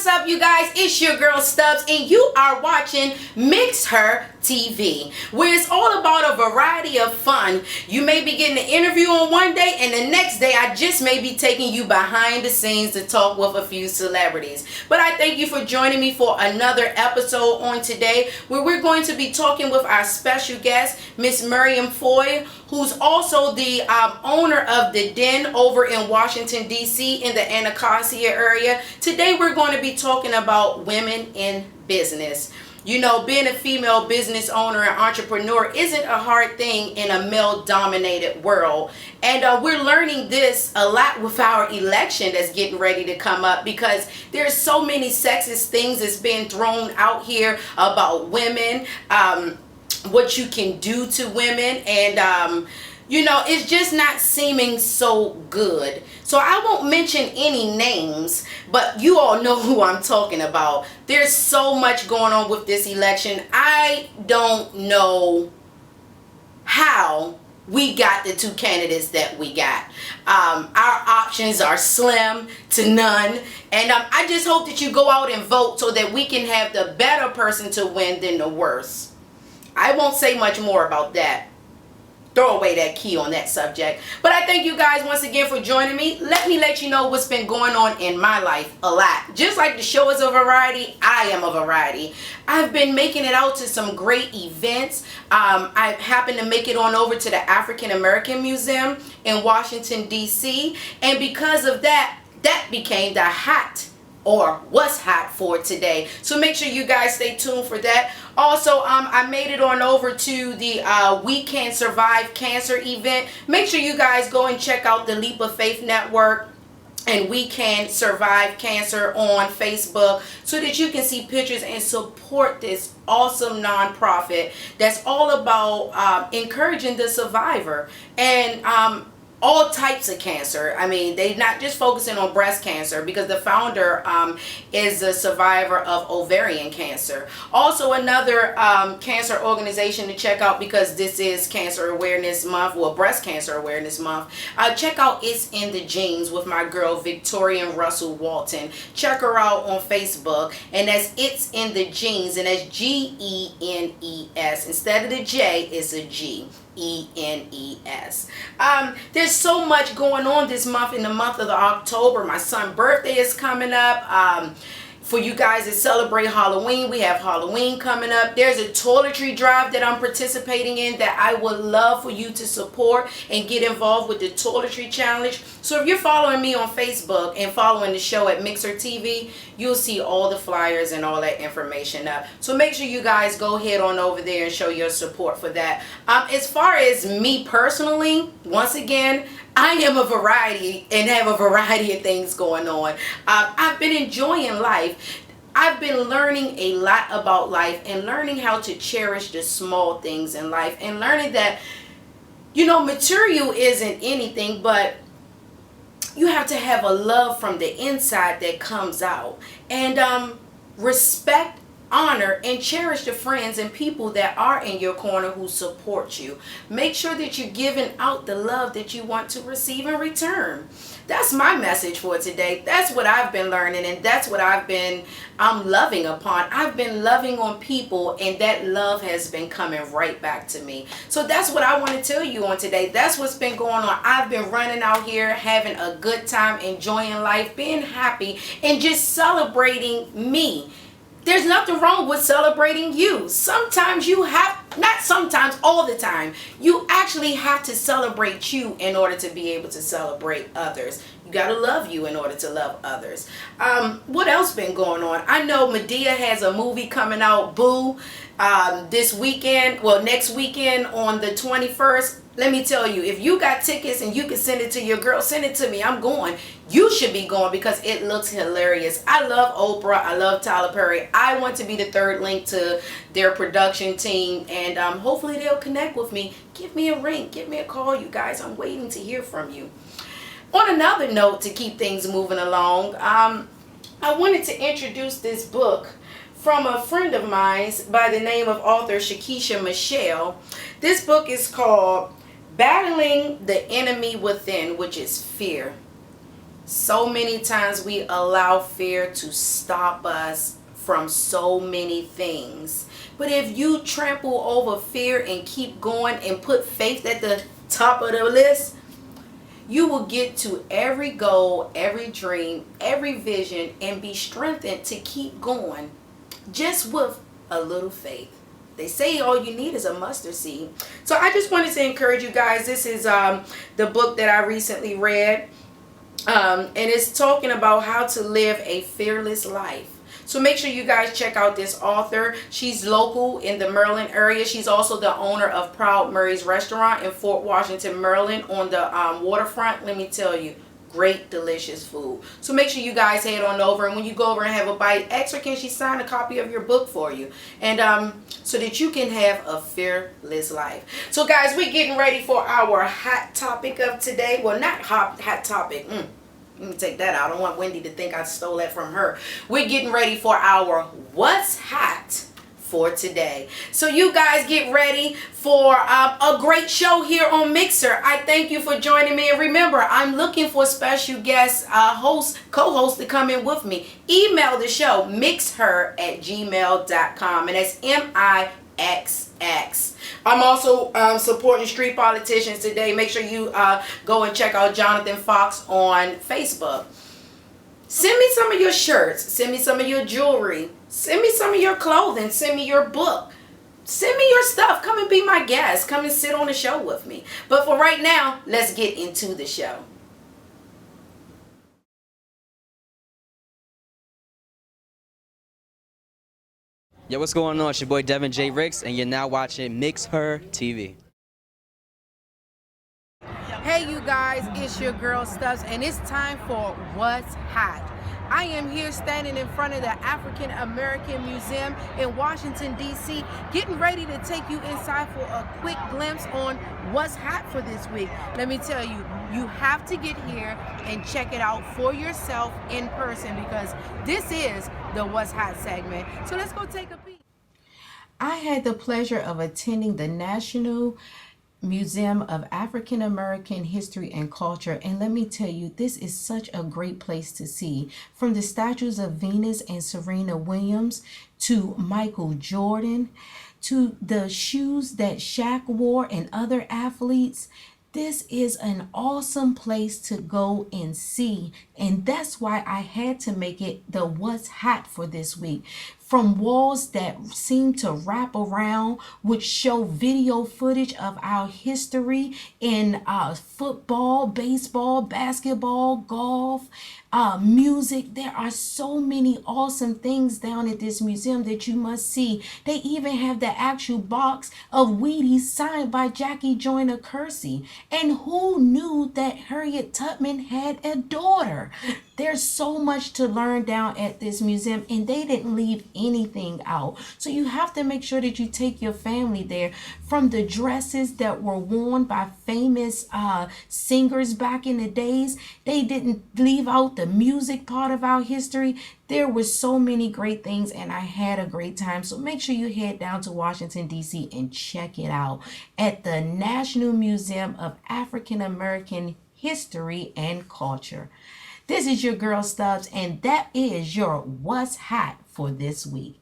What's up, you guys? It's your girl Stubbs, and you are watching MixxHER TV, where it's all about a variety of fun. You may be getting an interview on one day, and the next day I just may be taking you behind the scenes to talk with a few celebrities. But I thank you for joining me for another episode on today, where we're going to be talking with our special guest, Miss Maryam Foye, who's also the owner of the Den over in Washington, D.C. in the Anacostia area. Today we're going to be talking about women in business. You know, being a female business owner and entrepreneur isn't a hard thing in a male-dominated world. And we're learning this a lot with our election that's getting ready to come up, because there's so many sexist things that's being thrown out here about women, what you can do to women, and you know, it's just not seeming so good. So I won't mention any names, but you all know who I'm talking about. There's so much going on with this election. I don't know how we got the two candidates that we got. Our options are slim to none. And I just hope that you go out and vote so that we can have the better person to win than the worse. I won't say much more about that. Throw away that key on that subject. But I thank you guys once again for joining me. Let me let you know what's been going on in my life a lot. Just like the show is a variety, I am a variety. I've been making it out to some great events. I happened to make it on over to the African American Museum in Washington, D.C. And because of that, that became the hot, or what's hot for today. So make sure you guys stay tuned for that. Also, I made it on over to the We Can Survive Cancer event. Make sure you guys go and check out the Leap of Faith Network and We Can Survive Cancer on Facebook, so that you can see pictures and support this awesome nonprofit that's all about encouraging the survivor and all types of cancer. I mean, they're not just focusing on breast cancer, because the founder is a survivor of ovarian cancer. Also, another cancer organization to check out, because this is Cancer Awareness Month, well, Breast Cancer Awareness Month. Check out It's in the Genes with my girl Victoria Russell Walton. Check her out on Facebook, and that's It's in the Genes, and that's Genes. Instead of the J, it's a G. E-N-E-S. There's so much going on this month, in the month of October. My son's birthday is coming up. For you guys that celebrate Halloween, we have Halloween coming up. There's a toiletry drive that I'm participating in that I would love for you to support and get involved with the toiletry challenge. So if you're following me on Facebook and following the show at MixxHER TV, you'll see all the flyers and all that information up. So make sure you guys go head on over there and show your support for that. As far as me personally, once again, I am a variety and have a variety of things going on. I've been enjoying life. I've been learning a lot about life and learning how to cherish the small things in life, and learning that, you know, material isn't anything, but you have to have a love from the inside that comes out. And respect, honor, and cherish the friends and people that are in your corner who support you. Make sure that you're giving out the love that you want to receive in return. That's my message for today. That's what I've been learning, and that's what I've been loving upon. I've been loving on people, and that love has been coming right back to me. So that's what I want to tell you on today. That's what's been going on. I've been running out here, having a good time, enjoying life, being happy, and just celebrating me. There's nothing wrong with celebrating you. Sometimes you have, not sometimes, all the time, you actually have to celebrate you in order to be able to celebrate others. You got to love you in order to love others. What else been going on? I know Madea has a movie coming out, Boo, this weekend, well, next weekend on the 21st. Let me tell you, if you got tickets and you can send it to your girl, send it to me. I'm going. You should be going, because it looks hilarious. I love Oprah. I love Tyler Perry. I want to be the third link to their production team, and hopefully they'll connect with me. Give me a ring. Give me a call, you guys. I'm waiting to hear from you. On another note, to keep things moving along, I wanted to introduce this book from a friend of mine by the name of author Shakisha Michelle. This book is called Battling the Enemy Within, which is fear. So many times we allow fear to stop us from so many things. But if you trample over fear and keep going and put faith at the top of the list, you will get to every goal, every dream, every vision, and be strengthened to keep going just with a little faith. They say all you need is a mustard seed. So I just wanted to encourage you guys. This is the book that I recently read. And it's talking about how to live a fearless life. So make sure you guys check out this author. She's local in the Maryland area. She's also the owner of Proud Murray's Restaurant in Fort Washington, Maryland on the waterfront. Let me tell you, great, delicious food. So make sure you guys head on over. And when you go over and have a bite, ask her, can she sign a copy of your book for you? And so that you can have a fearless life. So guys, we're getting ready for our hot topic of today. Well, not hot topic. Let me take that out. I don't want Wendy to think I stole that from her. We're getting ready for our What's Hot for today. So you guys get ready for a great show here on MixxHER. I thank you for joining me. And remember, I'm looking for special guest co-host to come in with me. Email the show, MixxHER@gmail.com. And that's MIXX. I'm also supporting street politicians today. Make sure you go and check out Jonathan Fox on Facebook. Send me some of your shirts. Send me some of your jewelry. Send me some of your clothing. Send me your book. Send me your stuff. Come and be my guest. Come and sit on the show with me. But for right now, let's get into the show. Yo, what's going on? It's your boy Devin J. Ricks, and you're now watching MixxHER TV. Hey you guys, it's your girl Stubbs, and it's time for What's Hot. I am here standing in front of the African American Museum in Washington, D.C., getting ready to take you inside for a quick glimpse on what's hot for this week. Let me tell you, you have to get here and check it out for yourself in person, because this is the What's Hot segment. So let's go take a peek. I had the pleasure of attending the National Museum of African American History and Culture, and let me tell you, this is such a great place to see. From the statues of Venus and Serena Williams to Michael Jordan to the shoes that Shaq wore and other athletes, this is an awesome place to go and see, and that's why I had to make it the What's Hot for this week. From walls that seem to wrap around, which show video footage of our history in football, baseball, basketball, golf, music. There are so many awesome things down at this museum that you must see. They even have the actual box of Wheaties signed by Jackie Joyner Kersee. And who knew that Harriet Tubman had a daughter? There's so much to learn down at this museum, and they didn't leave anything out. So you have to make sure that you take your family there. From the dresses that were worn by famous singers back in the days, they didn't leave out the music part of our history. There were so many great things, and I had a great time. So make sure you head down to Washington, D.C. and check it out at the National Museum of African American History and Culture. This is your girl Stubbs, and that is your What's Hot for this week.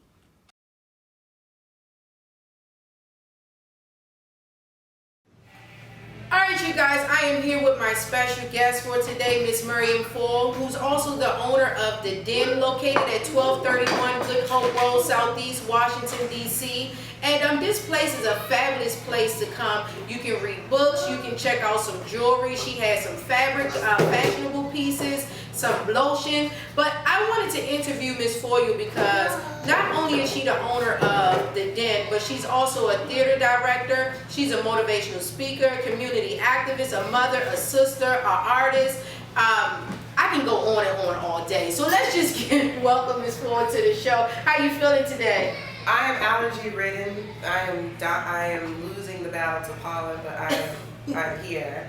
Alright you guys, I am here with my special guest for today, Miss Maryam Foye, who's also the owner of The Den, located at 1231 Good Hope Road, Southeast Washington, D.C. And this place is a fabulous place to come. You can read books, you can check out some jewelry. She has some fabric, fashionable pieces, some lotion. But I wanted to interview Miss Foye because not only is she the owner of The Den, but she's also a theater director. She's a motivational speaker, community activist, a mother, a sister, an artist. I can go on and on all day. So let's just welcome Miss Foye to the show. How you feeling today? I am allergy ridden. I am losing the battle to pollen, but I'm here.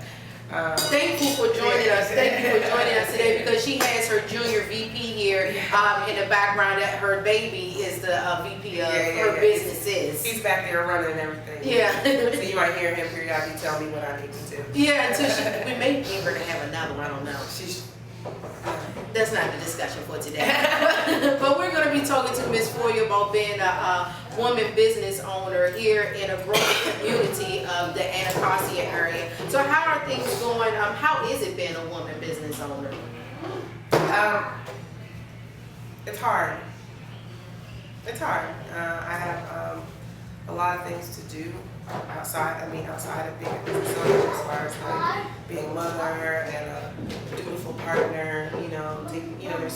Thankful for joining us. Thank you for joining us today, because she has her junior VP here in the background. That her baby is the VP of her businesses. He's back there running and everything. Yeah. So you might hear him periodically tell me what I need to do. Yeah, until we may need her to have another one. I don't know. That's not the discussion for today. But we're going to be talking to Miss Foye about being a woman business owner here in a growing community of the Anacostia area. So how are things going? How is it being a woman business owner? It's hard. It's hard. I have a lot of things to do outside of being a business owner, as far as like being a mother and a dutiful partner. There's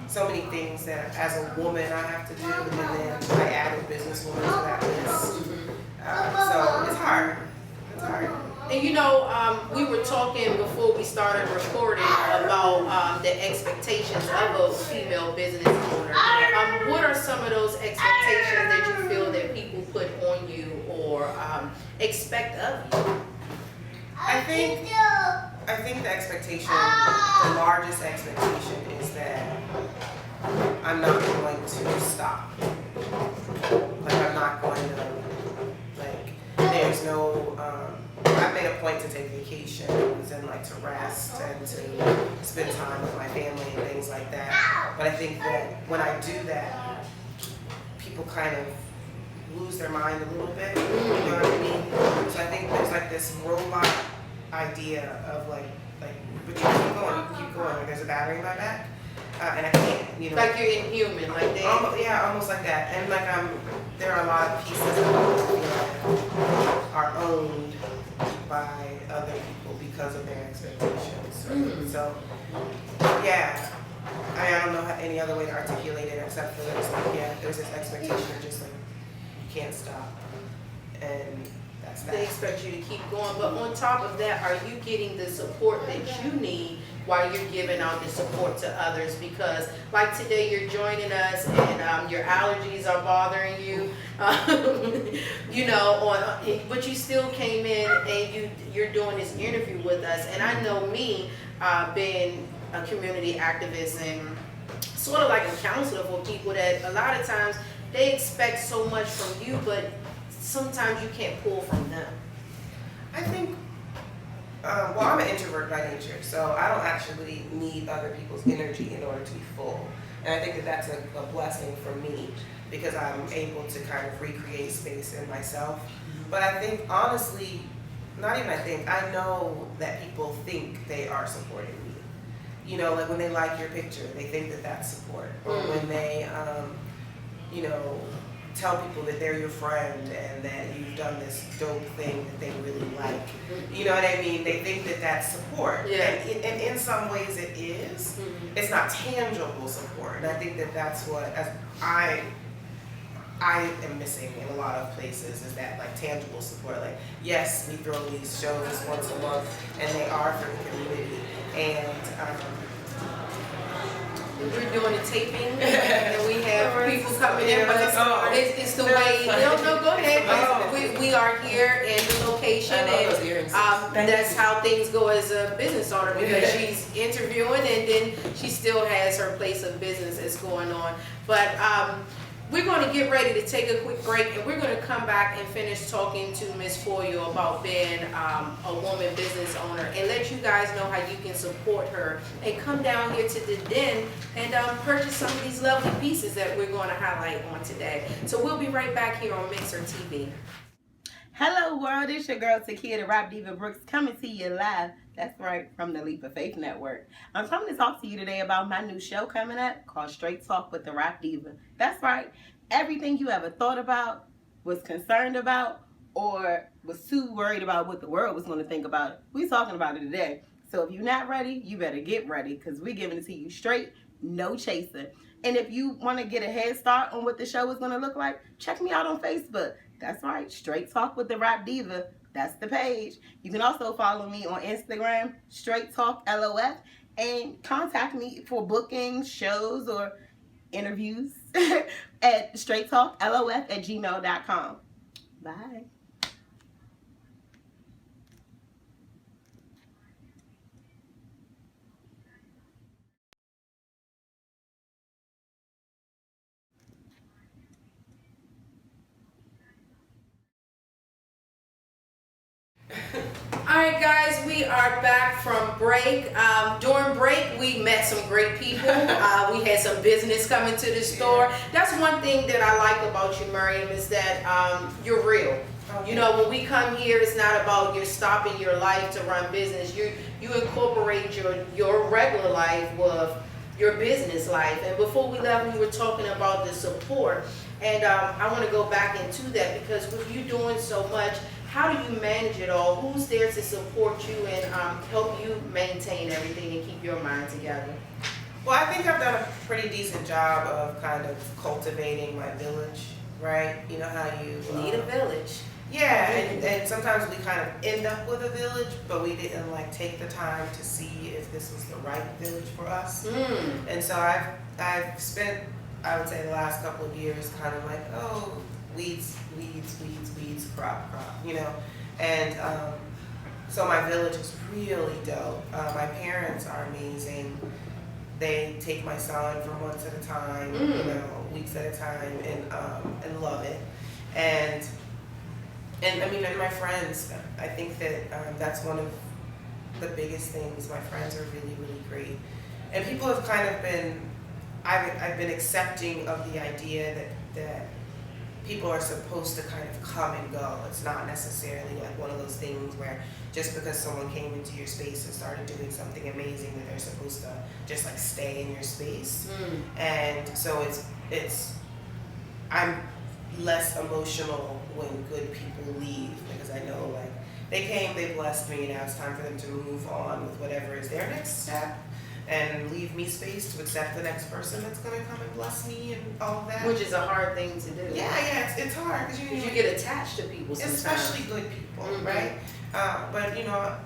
so many things that as a woman I have to do, and then I added businesswoman to that list. So it's hard. It's hard. And we were talking before we started recording about the expectations of a female business owner. What are some of those expectations that you feel that people put on you or expect of you? I think the expectation, the largest expectation is that I'm not going to stop. Like I'm not going to, there's no, I made a point to take vacations and to rest and to spend time with my family and things like that. But I think that when I do that, people kind of lose their mind a little bit, you know what I mean? So I think there's this robot idea of but you keep going, there's a battery in my back, and I can't, Like you're inhuman, like that? Almost like that. And there are a lot of pieces that are owned by other people because of their expectations. Right? So, yeah. I don't know any other way to articulate it except for that it's there's this expectation of just you can't stop. And that's that. They expect you to keep going, but on top of that, are you getting the support that you need while you're giving out the support to others? Because like today you're joining us and your allergies are bothering you, but you still came in and you're doing this interview with us. And I know me being a community activist and sort of like a counselor for people that a lot of times they expect so much from you, but sometimes you can't pull from them. I think, I'm an introvert by nature, so I don't actually need other people's energy in order to be full. And I think that that's a blessing for me because I'm able to kind of recreate space in myself. But I think, honestly, I know that people think they are supporting me. When they like your picture, they think that that's support. Or when they, tell people that they're your friend and that you've done this dope thing that they really like. You know what I mean? They think that that's support. Yeah. And in some ways it is. It's not tangible support. And I think that that's what I am missing in a lot of places is that tangible support. Yes, we throw these shows once a month and they are for the community. And we're doing a taping and we have people coming in, but it's the way. No, go ahead. We are here in the location, and that's how things go as a business owner because she's interviewing and then she still has her place of business that's going on. But we're going to get ready to take a quick break, and we're going to come back and finish talking to Miss Foye about being a woman business owner and let you guys know how you can support her and come down here to the den and purchase some of these lovely pieces that we're going to highlight on today. So we'll be right back here on MixxHER TV. Hello world, it's your girl Takia, the Rap Diva Brooks, coming to you live. That's right, from the Leap of Faith Network. I'm coming to talk to you today about my new show coming up called Straight Talk with the Rap Diva. That's right, everything you ever thought about, was concerned about, or was too worried about what the world was going to think about it, we're talking about it today. So if you're not ready, you better get ready because we're giving it to you straight, no chaser. And if you want to get a head start on what the show is going to look like, check me out on Facebook. That's right, Straight Talk with the Rap Diva. That's the page. You can also follow me on Instagram, Straight Talk LOF, and contact me for bookings, shows, or interviews at straighttalklof@gmail.com. Bye. All right, guys, we are back from break. During break, we met some great people. We had some business coming to the store. That's one thing that I like about you, Maryam, is that you're real. Okay. You know, when we come here, it's not about you're stopping your life to run business. You incorporate your regular life with your business life. And before we left, we were talking about the support. And I want to go back into that, because with you doing so much, how do you manage it all? Who's there to support you and help you maintain everything and keep your mind together? Well, I think I've done a pretty decent job of kind of cultivating my village, right? You know how you need a village. Yeah, and sometimes we kind of end up with a village, but we didn't like take the time to see if this was the right village for us. And so I've spent, I would say, the last couple of years kind of like, oh, weeds, crop, you know. And so my village is really dope. My parents are amazing. They take my son for months at a time, you know, weeks at a time, and love it. And I mean, and my friends, I think that that's one of the biggest things. My friends are really, really great. And people have kind of been, I've been accepting of the idea that people are supposed to kind of come and go. It's not necessarily like one of those things where just because someone came into your space and started doing something amazing that they're supposed to just like stay in your space. And so I'm less emotional when good people leave, because I know like they came, they blessed me, now it's time for them to move on with whatever is their next step and leave me space to accept the next person that's going to come and bless me and all of that. Which is a hard thing to do. Yeah, it's hard because you get attached to people sometimes. Especially good people, right? But you know,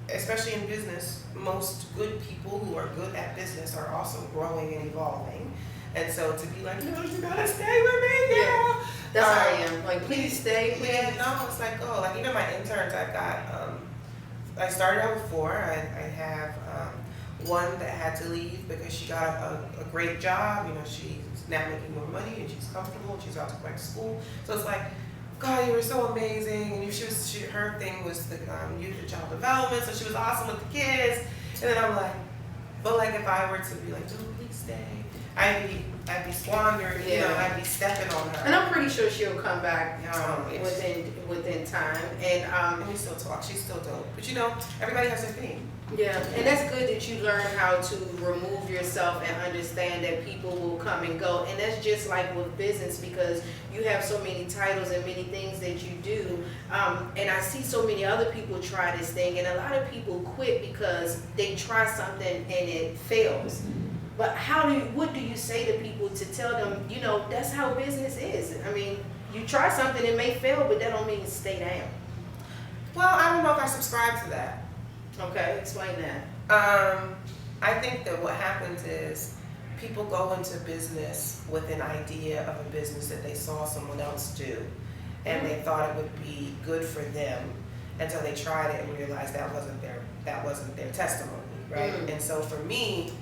especially in business, most good people who are good at business are also growing and evolving. And so to be like, no, you gotta stay with me, girl. Yeah, that's how I am. Like, please stay, please. Yeah, no, it's like, oh, like even my interns, I've got, I started out with 4. I have one that had to leave because she got a great job. You know, she's now making more money and she's comfortable and she's about to go back to school. So it's like, God, you were so amazing. And her thing was the youth and child development, so she was awesome with the kids. And then I'm like, but like if I were to be like, dude, please stay, I'd be squandered, you know, I'd be stepping on her. And I'm pretty sure she'll come back within time. And we still talk. She's still dope. But you know, everybody has their thing. Yeah, and that's good that you learn how to remove yourself and understand that people will come and go. And that's just like with business, because you have so many titles and many things that you do. And I see so many other people try this thing, and a lot of people quit because they try something and it fails. But what do you say to people to tell them, you know, that's how business is? I mean, you try something, it may fail, but that don't mean stay down. Well, I don't know if I subscribe to that. Okay, explain that. I think that what happens is people go into business with an idea of a business that they saw someone else do, and they thought it would be good for them, until they tried it and realized that wasn't their testimony, right? And so for me,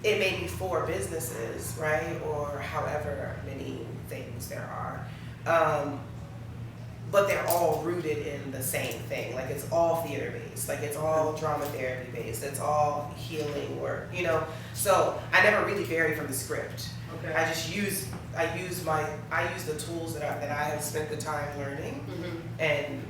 it may be 4 businesses, right, or however many things there are. But they're all rooted in the same thing. Like it's all theater based, like it's all drama therapy based, it's all healing work, you know? So I never really vary from the script. Okay. I use the tools that I have spent the time learning and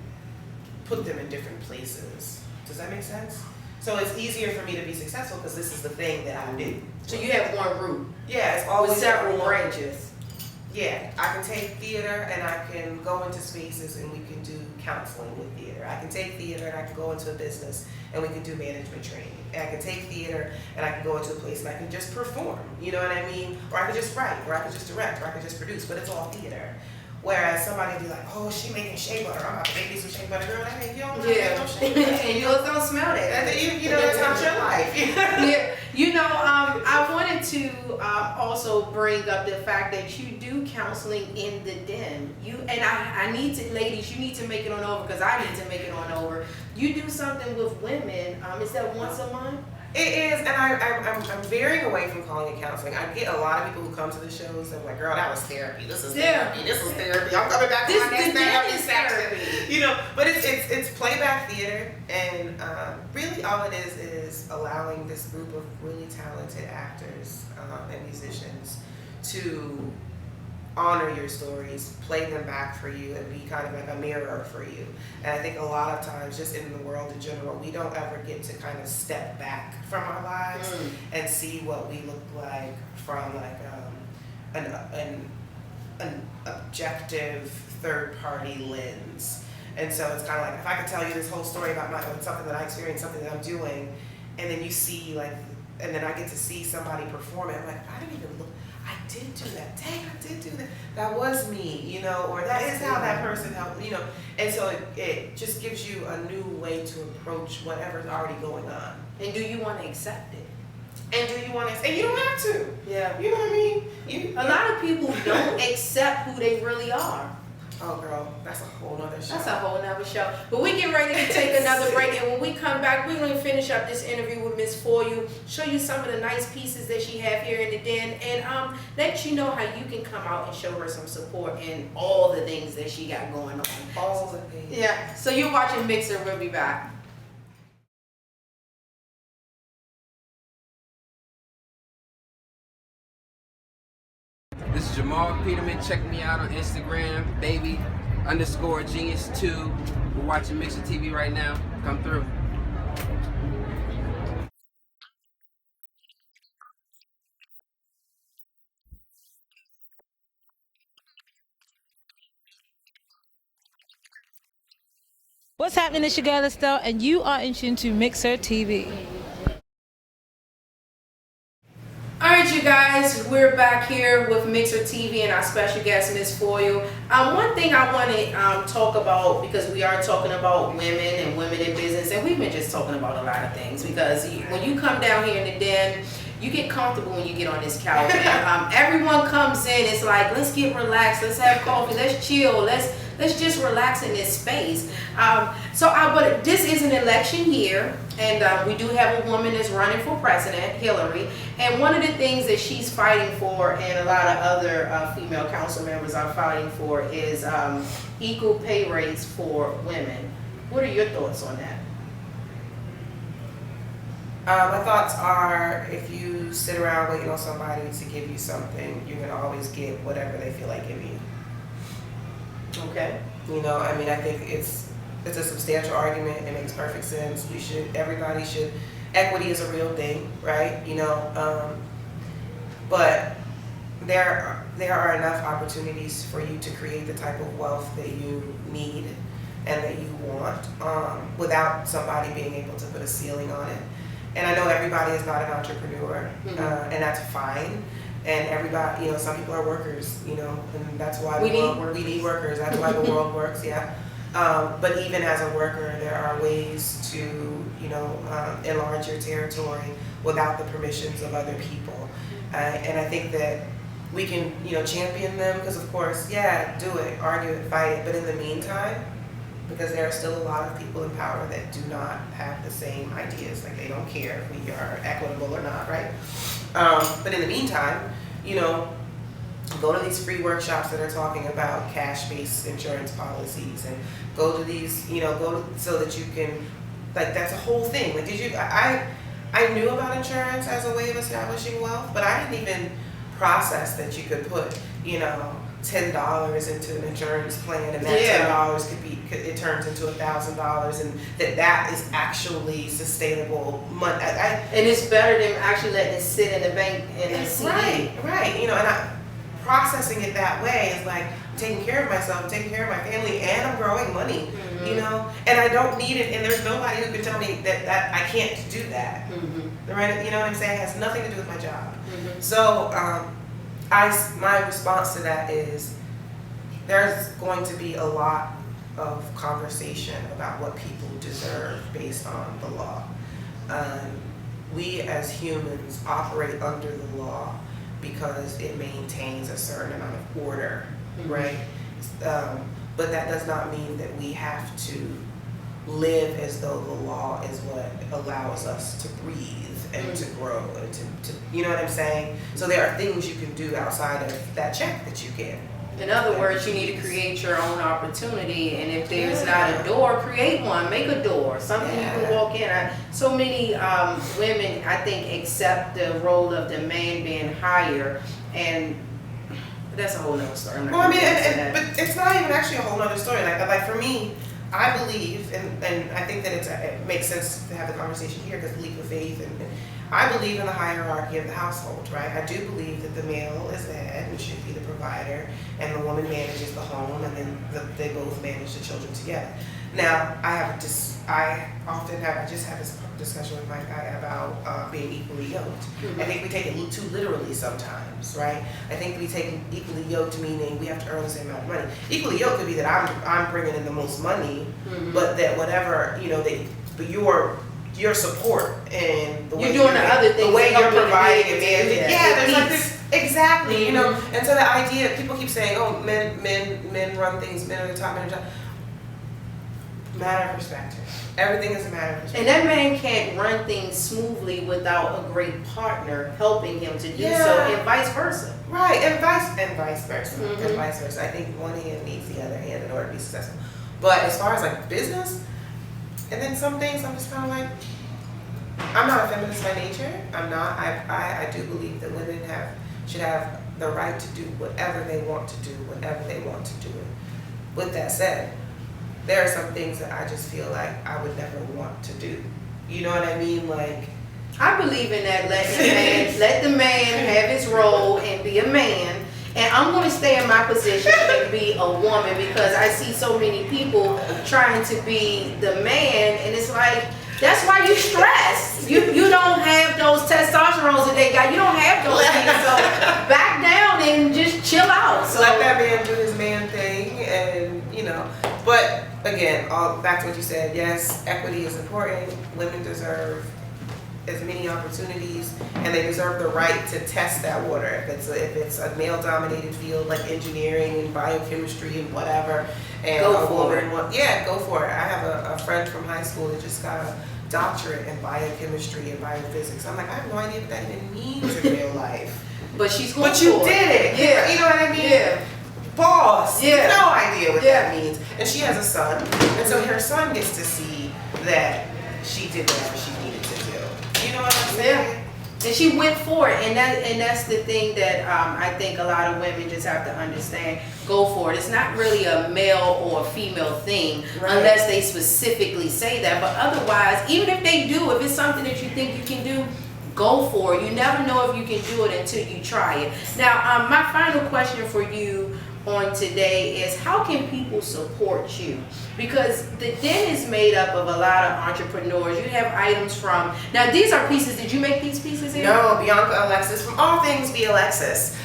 put them in different places. Does that make sense? So it's easier for me to be successful because this is the thing that I do. So you have one route. Yeah, it's always with several branches. Yeah, I can take theater and I can go into spaces and we can do counseling with theater. I can take theater and I can go into a business and we can do management training. And I can take theater and I can go into a place and I can just perform, you know what I mean? Or I can just write, or I can just direct, or I can just produce, but it's all theater. Whereas somebody be like, oh, she making shea butter. I'm about to make me some shea butter. Girl, that ain't, you don't know no shea butter. And you don't smell that. You know, that's not your life. Yeah. You know, I wanted to also bring up the fact that you do counseling in the den. I need to, ladies, you need to make it on over, because I need to make it on over. You do something with women. Is that once a month? It is, and I'm veering away from calling it counseling. I get a lot of people who come to the shows and I'm like, girl, that was therapy. This is therapy. This is therapy. I'm coming back to my next therapy. You know, but it's play all it is allowing this group of really talented actors and musicians to honor your stories, play them back for you, and be kind of like a mirror for you. And I think a lot of times, just in the world in general, we don't ever get to kind of step back from our lives and see what we look like from like an objective third-party lens. And so it's kind of like, if I could tell you this whole story about something that I experienced, something that I'm doing, and then you see like, and then I get to see somebody perform it, I'm like, I didn't even look, I did do that. Dang, I did do that. That was me, you know, or that is how that person helped, you know. And so it just gives you a new way to approach whatever's already going on. And do you want to accept it? And do you want to, and you don't have to. Yeah. You know what I mean? A lot of people don't accept who they really are. Oh, girl, that's a whole nother show. That's a whole nother show. But we get ready to take another break, and when we come back, we're going to finish up this interview with Miss Foye, show you some of the nice pieces that she have here in the den, and let you know how you can come out and show her some support in all the things that she got going on. All the things. Yeah. So you're watching MixxHER. We'll be back. This is Jamal Peterman. Check me out on Instagram, baby_genius2. We're watching MixxHER TV right now. Come through. What's happening? It's your girl Estelle, and you are in tune to MixxHER TV. Alright, you guys, we're back here with MixxHER TV and our special guest, Miss Foye. One thing I want to talk about, because we are talking about women and women in business, and we've been just talking about a lot of things, because when you come down here in the den, you get comfortable when you get on this couch. And, everyone comes in, it's like, let's get relaxed, let's have coffee, let's chill, let's just relax in this space. But this is an election year, and we do have a woman that's running for president, Hillary, and one of the things that she's fighting for, and a lot of other female council members are fighting for, is equal pay rates for women. What are your thoughts on that? My thoughts are, if you sit around waiting on somebody to give you something, you're going to always get whatever they feel like giving you. Okay. You know, I mean, I think it's a substantial argument. It makes perfect sense. Everybody should, equity is a real thing, right? You know, but there are enough opportunities for you to create the type of wealth that you need and that you want, without somebody being able to put a ceiling on it. And I know everybody is not an entrepreneur, and that's fine. And everybody, you know, some people are workers, you know, and that's why we need workers. That's why the world works, yeah. But even as a worker, there are ways to, you know, enlarge your territory without the permissions of other people. And I think that we can, you know, champion them, because of course, yeah, do it, argue it, fight it. But in the meantime, because there are still a lot of people in power that do not have the same ideas, like they don't care if we are equitable or not, right? But in the meantime, you know, go to these free workshops that are talking about cash-based insurance policies, and go to these, you know, so that you can, like, that's a whole thing. Like, I knew about insurance as a way of establishing wealth, but I didn't even process that you could put, you know, $10 into an insurance plan, and that $10 it turns into $1,000, and that is actually sustainable money. And it's better than actually letting it sit in the bank and right. You know, and processing it that way is like, I'm taking care of myself, I'm taking care of my family, and I'm growing money. You know, and I don't need it, and there's nobody who can tell me that I can't do that. Right? You know what I'm saying? It has nothing to do with my job. So my response to that is, there's going to be a lot of conversation about what people deserve based on the law. We as humans operate under the law because it maintains a certain amount of order, right? But that does not mean that we have to live as though the law is what allows us to breathe and to grow and to you know what I'm saying? So there are things you can do outside of that check that you get. In other words, you need to create your own opportunity, and if there's not a door, create one. Make a door, something you can walk in. So many women, I think, accept the role of the man being higher, and that's a whole nother story. Well, I mean, but it's not even actually a whole nother story. Like for me, I believe, and I think that it makes sense to have the conversation here because leap of faith, and I believe in the hierarchy of the household, right? I do believe that the male is the head and should be the provider, and the woman manages the home, and then they both manage the children together. Now, I just had this discussion with my guy about being equally yoked. Mm-hmm. I think we take it too literally sometimes, right? I think we take equally yoked meaning we have to earn the same amount of money. Equally yoked could be that I'm bringing in the most money, mm-hmm. but that whatever but your support and the way you're doing the other things, the way you're providing and managing. there's like this exactly, mm-hmm. you know. And so the idea, people keep saying, oh, men run things, men are the top, men are the top. Matter of perspective. Everything is a matter of perspective. And that man can't run things smoothly without a great partner helping him to do so, and vice versa. Right, and vice versa. Mm-hmm. And vice versa. I think one hand needs the other hand in order to be successful. But as far as like business, and then some things I'm just kind of like, I'm not a feminist by nature. I'm not. I do believe that women should have the right to do whatever they want to do, whenever they want to do it. With that said, there are some things that I just feel like I would never want to do. You know what I mean? Like, I believe in that. Let the man have his role and be a man. And I'm going to stay in my position and be a woman because I see so many people trying to be the man, and it's like, that's why you stress. You don't have those testosterones that they got. You don't have those things. So back down and just chill out. So let that man do his man thing, and you know. But again, back to what you said. Yes, equity is important. Women deserve as many opportunities, and they deserve the right to test that water. If it's a male-dominated field like engineering and biochemistry and whatever, and go for it. Go for it. I have a friend from high school that just got a doctorate in biochemistry and biophysics. I'm like, I have no idea what that even means in real life. But she's going But you for did it. Yeah. You know what I mean? Yeah. Boss. Yeah. No idea what that means. And she has a son, and so her son gets to see that she did whatever she needed to do. You know what I'm saying? Yeah. And she went for it, and that's the thing that I think a lot of women just have to understand. Go for it. It's not really a male or a female thing, right, unless they specifically say that. But otherwise, even if they do, if it's something that you think you can do, go for it. You never know if you can do it until you try it. Now, my final question for you on today is, how can people support you? Because the den is made up of a lot of entrepreneurs. You have items from, now these are pieces, did you make these pieces here? No, Bianca Alexis from All Things Be Alexis.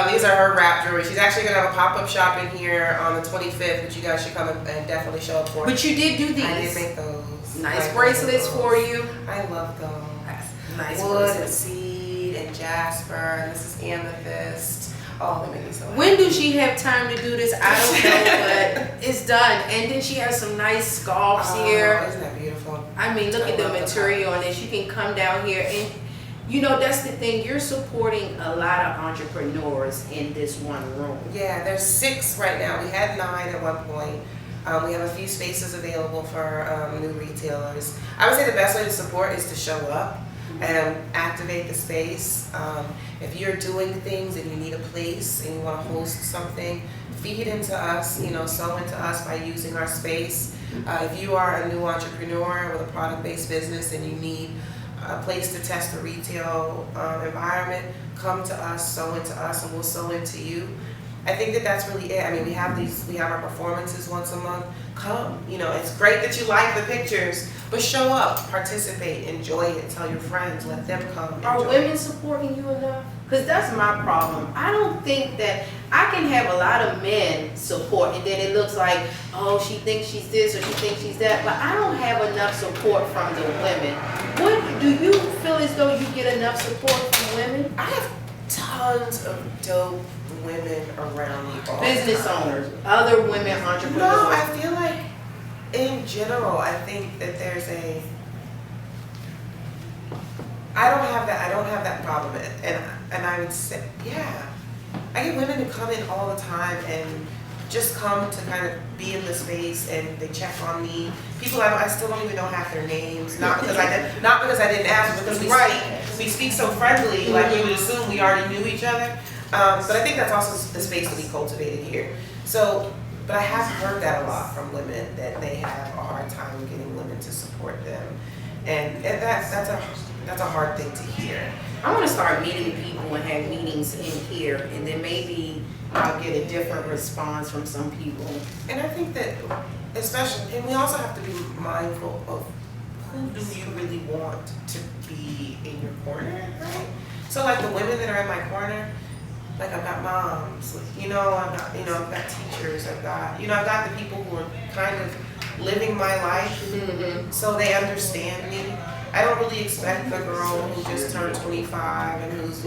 These are her wrap jewelry. She's actually going to have a pop-up shop in here on the 25th, which you guys should come and definitely show up for. But you did do these. I did make those. Nice bracelets for you. I love those. Nice wood bracelets. and seed and jasper, and this is amethyst. Oh, they make me so happy. When do she have time to do this? I don't know, but it's done. And then she has some nice scarves here. Isn't that beautiful? I mean, look at the material on this. You can come down here and, you know, that's the thing. You're supporting a lot of entrepreneurs in this one room. Yeah, there's 6 right now. We had 9 at one point. We have a few spaces available for new retailers. I would say the best way to support is to show up and activate the space. If you're doing things and you need a place and you want to host something, feed into us, you know, sow into us by using our space. If you are a new entrepreneur with a product-based business and you need a place to test the retail environment, come to us, sow into us, and we'll sow into you. I think that that's really it. I mean, we have our performances once a month. Come, you know, it's great that you like the pictures, but show up, participate, enjoy it, tell your friends, let them come. Are women supporting you enough? Because that's my problem. I don't think that I can have a lot of men support, and then it looks like, oh, she thinks she's this or she thinks she's that, but I don't have enough support from the women. What do you feel as though you get enough support from women? I have tons of dope women around me all Business the time. owners, other women entrepreneurs. No, I feel like in general, I think that there's I don't have that problem, and I would say, yeah, I get women who come in all the time and just come to kind of be in the space, and they check on me. People I still don't even know half their names, not because I didn't ask, but because we speak so friendly, like you would assume we already knew each other. But I think that's also the space to be cultivated here. So, but I have heard that a lot from women, that they have a hard time getting women to support them, and that's a hard thing to hear. I want to start meeting people and have meetings in here, and then maybe I'll get a different response from some people. And I think that, especially, and we also have to be mindful of who do you really want to be in your corner, right? So like the women that are in my corner, like I've got moms, I've got teachers, I've got the people who are kind of living my life, so they understand me. I don't really expect the girl who just turned 25 and who's,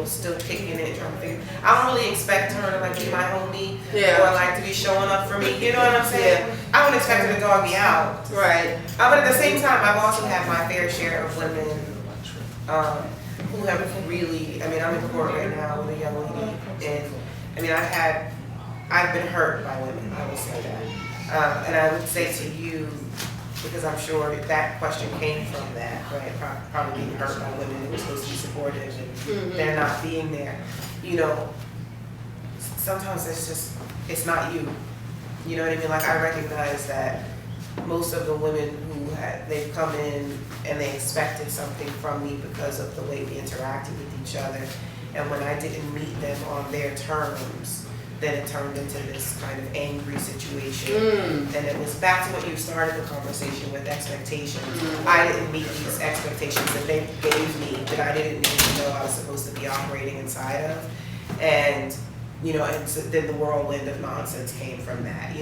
still kicking it, trying to figure. I don't really expect her to like be my homie or like to be showing up for me. You know what I'm saying? Yeah. I don't expect her to dog me out. Right. But at the same time, I've also had my fair share of women who have really. I mean, I'm in court right now with a young lady, and I've been hurt by women. I will say that, and I would say to you, because I'm sure that question came from that, right? Probably being hurt by women who were supposed to be supportive and they're not being there. Sometimes it's not you. You know what I mean? Like, I recognize that most of the women who they've come in and they expected something from me because of the way we interacted with each other. And when I didn't meet them on their terms, then it turned into this kind of angry situation. And it was back to what you started the conversation with, expectations. I didn't meet these expectations that they gave me, that I didn't even know I was supposed to be operating inside of. And, and so then the whirlwind of nonsense came from that,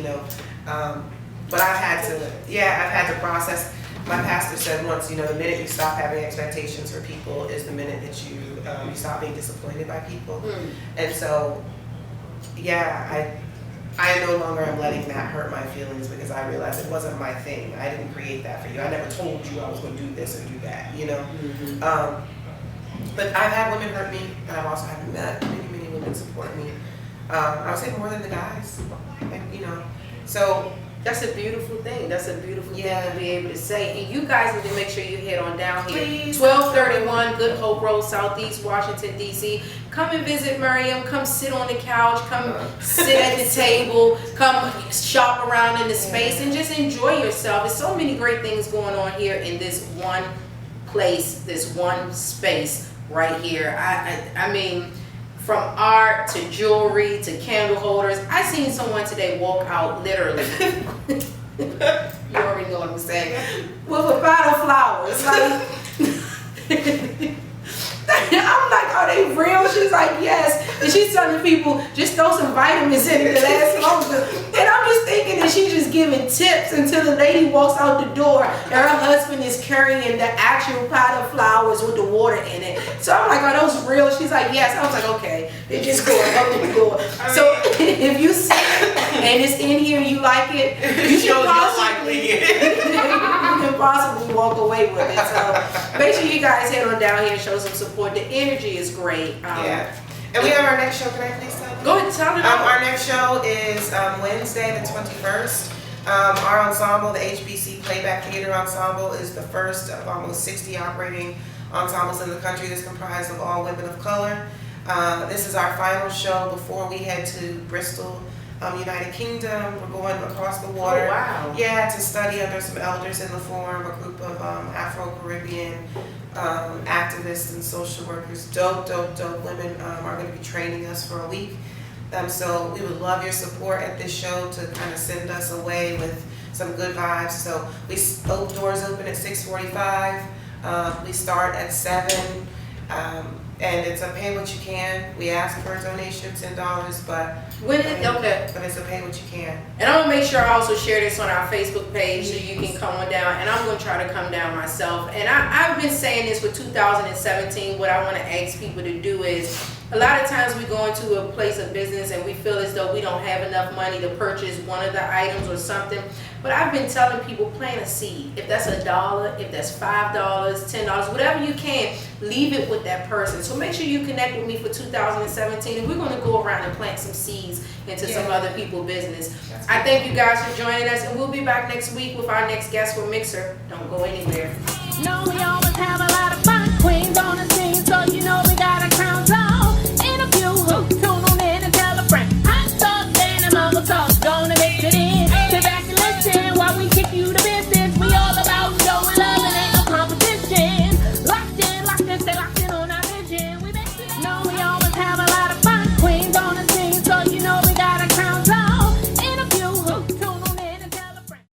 But I've had to process. My pastor said once, the minute you stop having expectations for people is the minute that you stop being disappointed by people. And so, I no longer am letting that hurt my feelings, because I realized it wasn't my thing. I didn't create that for you. I never told you I was going to do this or do that, But I've had women hurt me, and I've also had many women support me. I would say more than the guys, So That's a beautiful thing. That's a beautiful thing to be able to say. And you guys need to make sure you head on down here. Please. 1231 Good Hope Road, Southeast Washington, D.C. Come and visit Maryam. Come sit on the couch. Come sit at the table. Come shop around in the space and just enjoy yourself. There's so many great things going on here in this one place, this one space right here. I mean, from art to jewelry to candle holders. I seen someone today walk out literally. You already know what I'm saying. With a pot of flowers. Like, I'm like, are they real? She's like, yes. And she's telling people, just throw some vitamins in it to last longer. And I'm just thinking that she's just giving tips until the lady walks out the door and her husband is carrying the actual pot of flowers with the water in it. So I'm like, are those real? She's like, yes. I was like, okay. They're just going up the door. So if you see it and it's in here and you like it, you can possibly walk away with it. So make sure you guys head on down here and show some support. The energy is great. And we have our next show. Can I please tell you? Go ahead, tell it. Our next show is Wednesday the 21st. Our ensemble, the HBC Playback Theater Ensemble, is the first of almost 60 operating ensembles in the country that's comprised of all women of color. This is our final show before we head to Bristol, United Kingdom. We're going across the water. Oh, wow. Yeah, to study under some elders in the Forum, a group of Afro-Caribbean activists and social workers. Dope women are going to be training us for a week. So we would love your support at this show to kind of send us away with some good vibes. So doors open at 6:45. We start at 7. And it's a pay what you can. We ask for a donation, $10, but it's a pay what you can. And I'm gonna make sure I also share this on our Facebook page so you can come on down. And I'm gonna try to come down myself. And I've been saying this for 2017. What I want to ask people to do is A lot of times we go into a place of business and we feel as though we don't have enough money to purchase one of the items or something. But I've been telling people, plant a seed. If that's $1, if that's $5, $10, whatever you can, leave it with that person. So make sure you connect with me for 2017, and we're going to go around and plant some seeds into some other people's business. I thank you guys for joining us, and we'll be back next week with our next guest for MixxHER. Don't go anywhere. No, we always have a lot of fun. Queens on the scene, so you know